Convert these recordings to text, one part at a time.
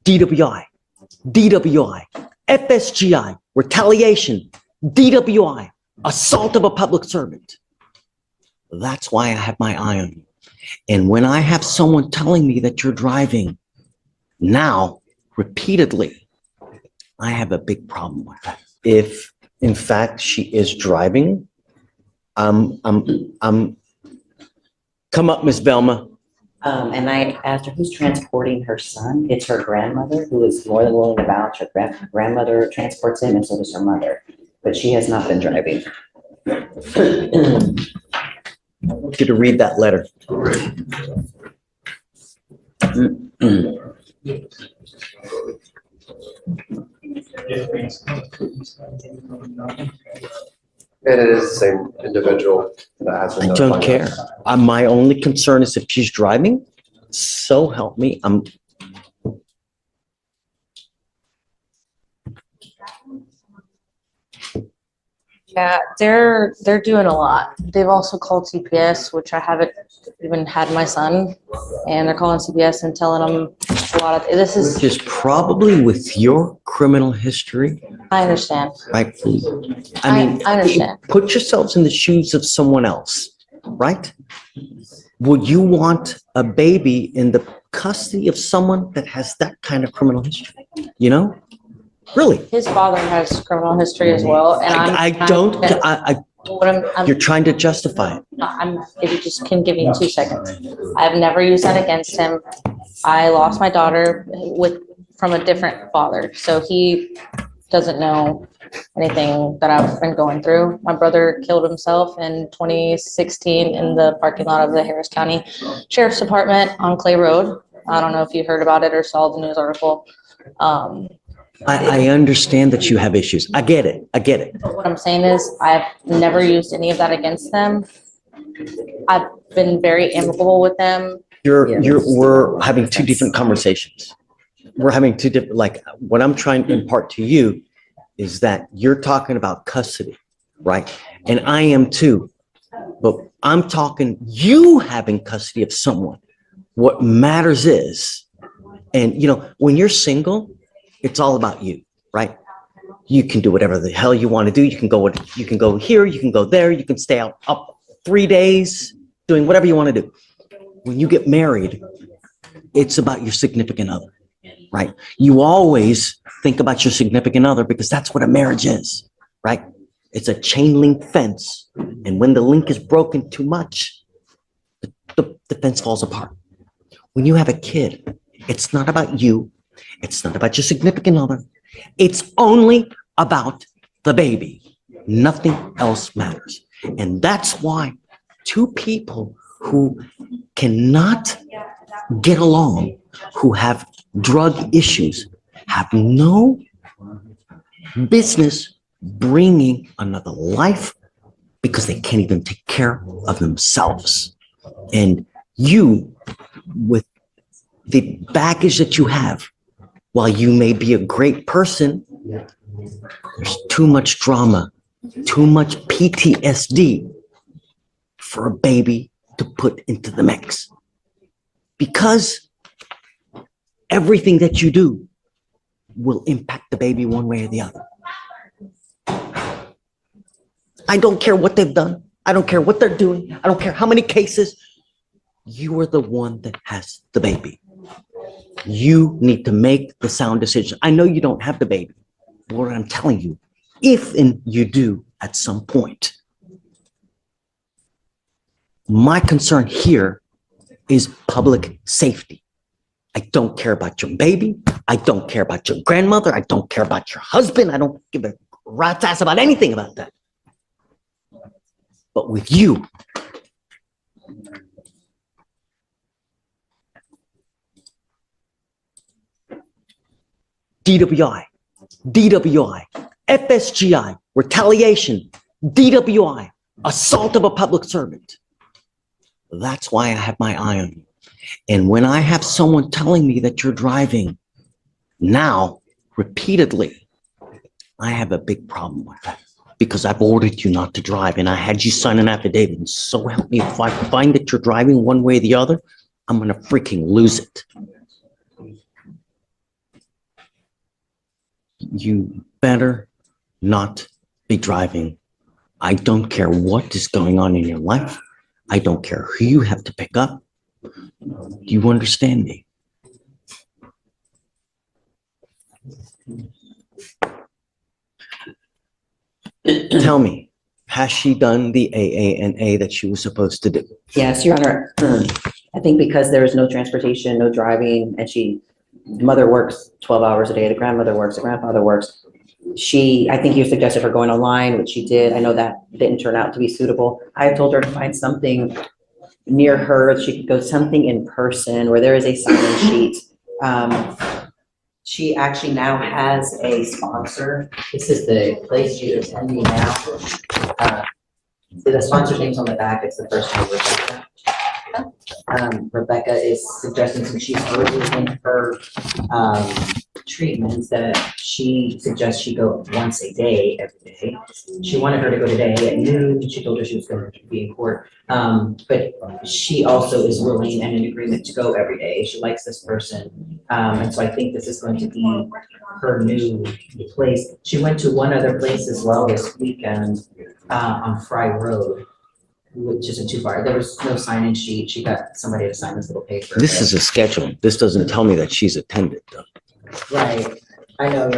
DWI, DWI, FSGI, retaliation, DWI, assault of a public servant. That's why I have my eye on you. And when I have someone telling me that you're driving now, repeatedly, I have a big problem with that. If, in fact, she is driving, come up, Miss Velma. And I asked her who's transporting her son. It's her grandmother, who is more than willing to vouch. Her grandmother transports him, and so does her mother. But she has not been driving. I want you to read that letter. And it is the same individual that has been. I don't care. My only concern is if she's driving, so help me. Yeah, they're doing a lot. They've also called CPS, which I haven't even had my son, and they're calling CPS and telling them a lot of this is. Which is probably with your criminal history. I understand. Rightfully. I mean, I understand. Put yourselves in the shoes of someone else, right? Would you want a baby in the custody of someone that has that kind of criminal history? You know? Really? His father has criminal history as well, and you're trying to justify it. No, if you just can give me 2 seconds. I've never used that against him. I lost my daughter from a different father, so he doesn't know anything that I've been going through. My brother killed himself in 2016 in the parking lot of the Harris County Sheriff's Department on Clay Road. I don't know if you heard about it or saw the news article. I understand that you have issues. I get it. I get it. But what I'm saying is I've never used any of that against them. I've been very amicable with them. We're having two different conversations. We're having two different, like what I'm trying to impart to you is that you're talking about custody, right? And I am too, but I'm talking you having custody of someone. What matters is, and you know, when you're single, it's all about you, right? You can do whatever the hell you want to do. You can go here, you can go there, you can stay up 3 days doing whatever you want to do. When you get married, it's about your significant other, right? You always think about your significant other because that's what a marriage is, right? It's a chain link fence. And when the link is broken too much, the fence falls apart. When you have a kid, it's not about you. It's not about your significant other. It's only about the baby. Nothing else matters. And that's why two people who cannot get along, who have drug issues, have no business bringing another life because they can't even take care of themselves. And you, with the baggage that you have, while you may be a great person, there's too much drama, too much PTSD for a baby to put into the mix. Because everything that you do will impact the baby one way or the other. I don't care what they've done. I don't care what they're doing. I don't care how many cases. You are the one that has the baby. You need to make the sound decision. I know you don't have the baby, but what I'm telling you, if and you do at some point, my concern here is public safety. I don't care about your baby. I don't care about your grandmother. I don't care about your husband. I don't give a rat's ass about anything about that. But with you, DWI, DWI, FSGI, retaliation, DWI, assault of a public servant. That's why I have my eye on you. And when I have someone telling me that you're driving now, repeatedly, I have a big problem with that because I've ordered you not to drive and I had you sign an affidavit. And so help me, if I find that you're driving one way or the other, I'm going to freaking lose it. you better not be driving. I don't care what is going on in your life. I don't care who you have to pick up. Do you understand me? Tell me, has she done the AANA that she was supposed to do? Yes, Your Honor. I think because there is no transportation, no driving, and mother works 12 hours a day, the grandmother works, the grandfather works. I think you suggested her going online, which she did. I know that didn't turn out to be suitable. I told her to find something near her. She could go something in person where there is a sign-in sheet. She actually now has a sponsor. This is the place she's attending now. The sponsor's name's on the back. It's the first name, Rebecca. Rebecca is suggesting, since she's early in her treatments, that she suggests she go once a day, every day. She wanted her to go today at noon. She told her she was going to be in court. But she also is willing and in agreement to go every day. She likes this person. And so I think this is going to be her new place. She went to one other place as well this weekend on Fry Road, which isn't too far. There was no sign-in sheet. She got somebody to sign this little paper. This is a schedule. This doesn't tell me that she's attended though. Right. I know.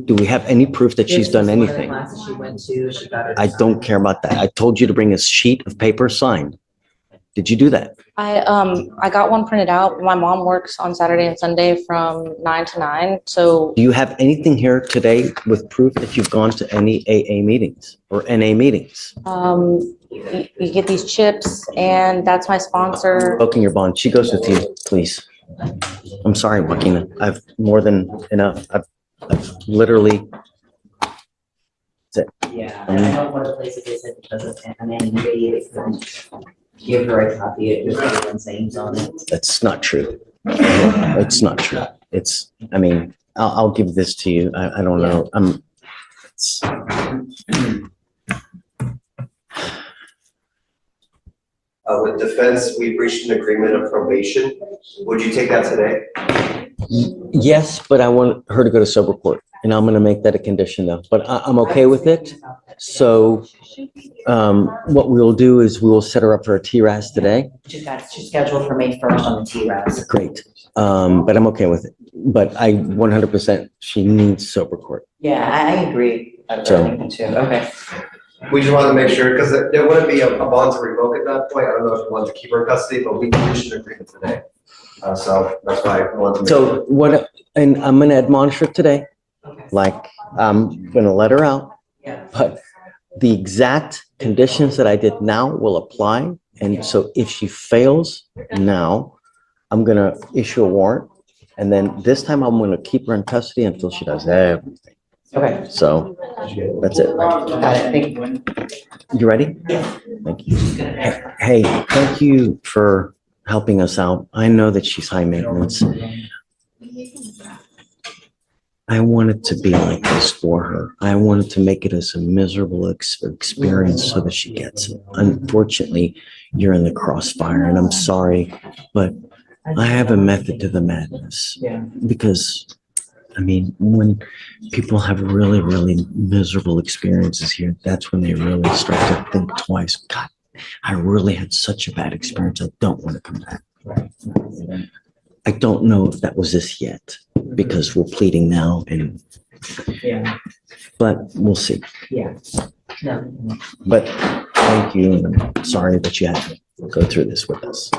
Do we have any proof that she's This done is one of the anything? classes she went to. She got her to I sign. don't care about that. I told you to bring a sheet of paper signed. Did you do that? I got one printed out. My mom works on Saturday and Sunday from 9 to 9. So Do you have anything here today with proof that you've gone to any AA meetings or NA meetings? you get these chips, and that's my sponsor. Open your bond. She goes with you, please. I'm sorry, Joaquina. I've more than enough. I've literally, Yeah, and I know one of the places they said because of anonymity, they couldn't give her a copy. It was everyone's names on it. that's not true. It's not true. I mean, I'll give this to you. I don't know. With defense, we've reached an agreement of probation. Would you take that today? Yes, but I want her to go to sober court, and I'm gonna make that a condition though, but I'm okay with it. So, what we'll do is we will set her up for a TRAS today. She's scheduled for May 1st on the TRAS. Great. But I'm okay with it. But I 100%, she needs sober court. Yeah, I agree. I So- think too. Okay. We just wanted to make sure, because there wouldn't be a bond to revoke at that point. I don't know if you want to keep her in custody, but we reached an agreement today. So that's why I wanted to make sure. So and I'm gonna admonish her today, Okay. like, I'm gonna let her out, Yeah. but the exact conditions that I did now will apply. And so if she fails now, I'm gonna issue a warrant. And then this time I'm gonna keep her in custody until she does everything. Okay. So that's it. Got it. Thank you. You ready? Yeah. Thank you. Hey, thank you for helping us out. I know that she's high maintenance. I wanted to be like this for her. I wanted to make it as a miserable experience so that she gets it. Unfortunately, you're in the crossfire, and I'm sorry, but I have a method to the madness. Yeah. Because, I mean, when people have really, really miserable experiences here, that's when they really start to think twice. God, I really had such a bad experience. I don't want to come back. I don't know if that was this yet, because we're pleading now, Yeah. but we'll see. Yeah. No. But thank you, and I'm sorry that you had to go through this with us.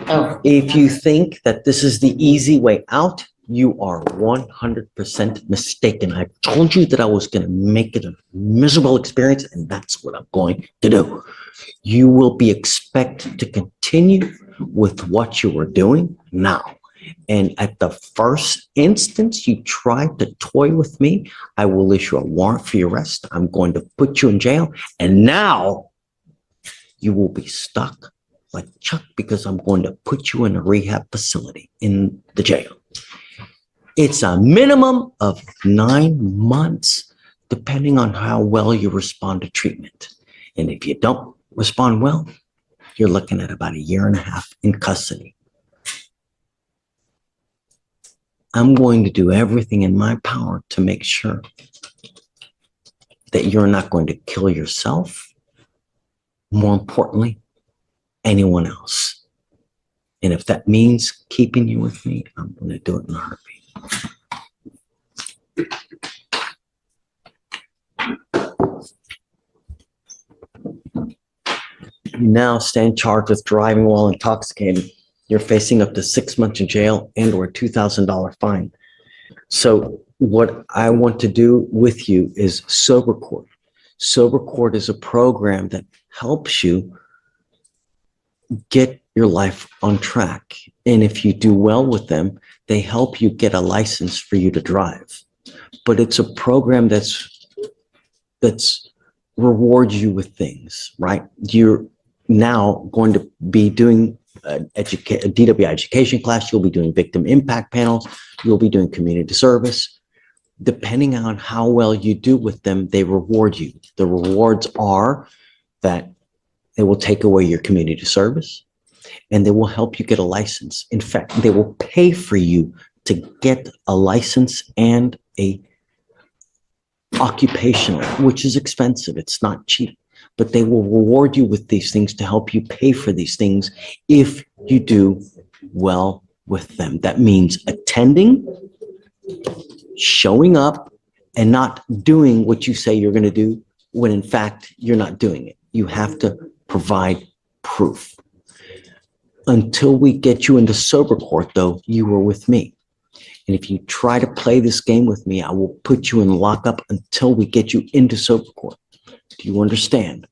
Oh. If you think that this is the easy way out, you are 100% mistaken. I told you that I was going to make it a miserable experience, and that's what I'm going to do. You will be expected to continue with what you were doing now. And at the first instance you try to toy with me, I will issue a warrant for your arrest. I'm going to put you in jail. And now you will be stuck like Chuck, because I'm going to put you in a rehab facility in the jail. It's a minimum of 9 months, depending on how well you respond to treatment. And if you don't respond well, you're looking at about 1.5 years in custody. I'm going to do everything in my power to make sure that you're not going to kill yourself. More importantly, anyone else. And if that means keeping you with me, I'm going to do it in a heartbeat. You now stand charged with driving while intoxicated. You're facing up to 6 months in jail and or a $2,000 fine. So what I want to do with you is Sober Court. Sober Court is a program that helps you get your life on track. And if you do well with them, they help you get a license for you to drive. But it's a program that's rewards you with things, right? You're now going to be doing a DWI education class. You'll be doing victim impact panels. You'll be doing community service. Depending on how well you do with them, they reward you. The rewards are that they will take away your community service and they will help you get a license. In fact, they will pay for you to get a license and a occupational, which is expensive. It's not cheap, but they will reward you with these things to help you pay for these things if you do well with them. That means attending, showing up, and not doing what you say you're going to do when in fact you're not doing it. You have to provide proof. Until we get you into Sober Court, though, you were with me. And if you try to play this game with me, I will put you in lockup until we get you into Sober Court. Do you understand?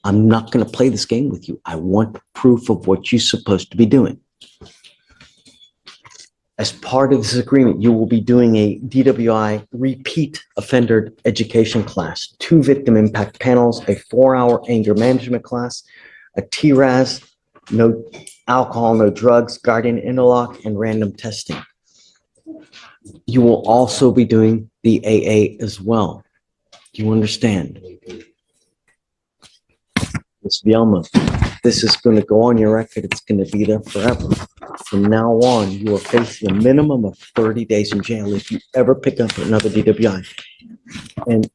I'm not going to play this game with you. I want proof of what you're supposed to be doing. As part of this agreement, you will be doing a DWI repeat offender education class, 2 victim impact panels, a 4-hour anger management class, a TRAS, no alcohol, no drugs, guardian interlock, and random testing. You will also be doing the AA as well. Do you understand? Ms. Vielma, this is going to go on your record. It's going to be there forever. From now on, you are facing a minimum of 30 days in jail if you ever pick up another DWI. And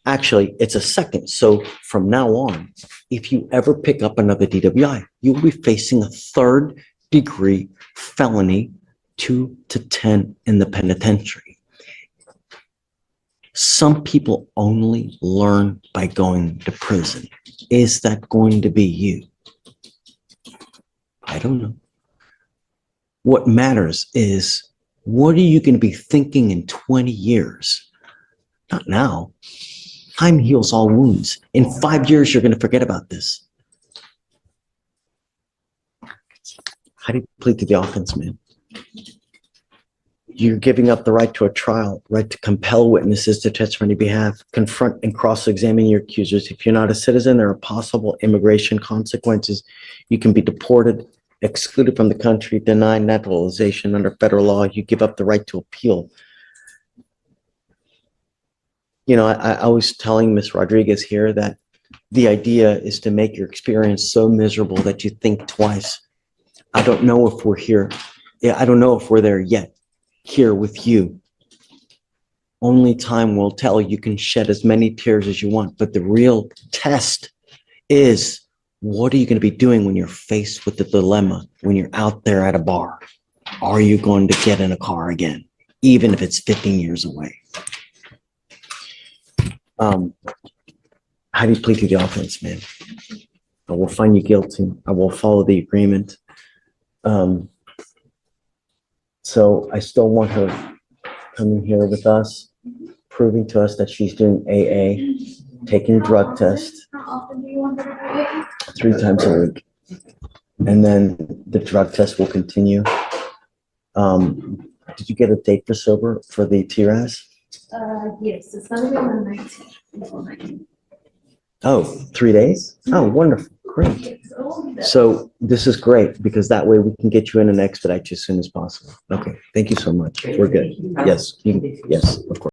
actually, it's a second. So from now on, if you ever pick up another DWI, you'll be facing a 3rd-degree felony, 2 to 10 in the penitentiary. Some people only learn by going to prison. Is that going to be you? I don't know. What matters is, what are you going to be thinking in 20 years? Not now. Time heals all wounds. In 5 years, you're going to forget about this. How do you plead to the offense, man? You're giving up the right to a trial, right to compel witnesses to testify on your behalf, confront and cross-examine your accusers. If you're not a citizen, there are possible immigration consequences. You can be deported, excluded from the country, denied naturalization under federal law. You give up the right to appeal. You know, I was telling Ms. Rodriguez here that the idea is to make your experience so miserable that you think twice. I don't know if we're here. I don't know if we're there yet. Here with you. Only time will tell. You can shed as many tears as you want, but the real test is, what are you going to be doing when you're faced with the dilemma, when you're out there at a bar? Are you going to get in a car again, even if it's 15 years away? How do you plead to the offense, man? I will find you guilty. I will follow the agreement. So I still want her coming here with us, proving to us that she's doing AA, taking a drug test. How often do you want her to do it? 3 times a week. And then the drug test will continue. Did you get a date for sober for the TRAS? Yes, it's gonna be on the 19th. Oh, 3 days? Oh, wonderful. Great. So this is great because that way we can get you in and expedite you as soon as possible. Okay. Thank you so much. We're good. Yes. Yes, of course.